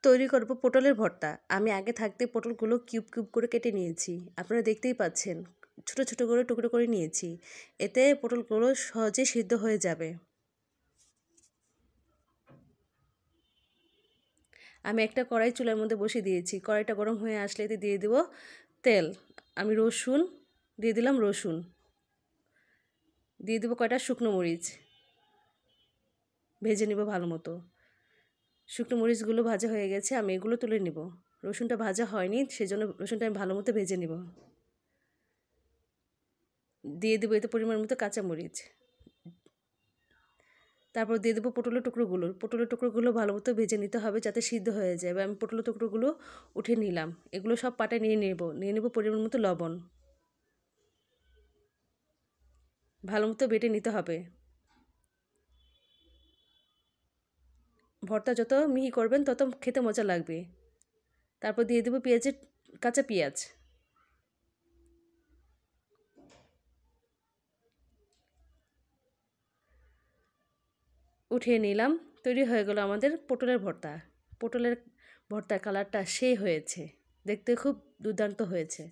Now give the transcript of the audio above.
তৈরি করব পটলের ভর্তা। আমি আগে থাকতে পটলগুলো কিউব কিউব করে কেটে নিয়েছি। আপনারা দেখতেই পাচ্ছেন ছোট ছোট করে টুকরো করে নিয়েছি। এতে পটলগুলো সহজে সিদ্ধ হয়ে যাবে। আমি একটা কড়াই চুলার মধ্যে বসিয়ে দিয়েছি। কড়াইটা গরম হয়ে আসলে এতে দিয়ে দেব তেল। আমি রসুন দিয়ে দিলাম, রসুন দিয়ে দেবো কয়টা শুকনো মরিচ, ভেজে নেব ভালো মতো। শুকনো মরিচগুলো ভাজা হয়ে গেছে, আমি এগুলো তুলে নেব। রসুনটা ভাজা হয়নি, সেজন্য রসুনটা আমি ভালো মতো ভেজে নেব। দিয়ে দেবো এতে পরিমাণ মতো কাঁচামরিচ। তারপর দিয়ে দেবো পটলের টুকরোগুলো ভালো মতো ভেজে নিতে হবে যাতে সিদ্ধ হয়ে যায়। এবার আমি পটলের টুকরোগুলো উঠে নিলাম। এগুলো সব পাটায় নিয়ে নেব পরিমাণ মতো লবণ। ভালো মতো বেটে নিতে হবে। ভর্তা যত মিহি করবেন তত খেতে মজা লাগবে। তারপর দিয়ে দেবো কাঁচা পেঁয়াজ। উঠিয়ে নিলাম। তৈরি হয়ে গেল আমাদের পটলের ভর্তা। পটলের ভর্তার কালারটা সেই হয়েছে, দেখতে খুব দুর্দান্ত হয়েছে।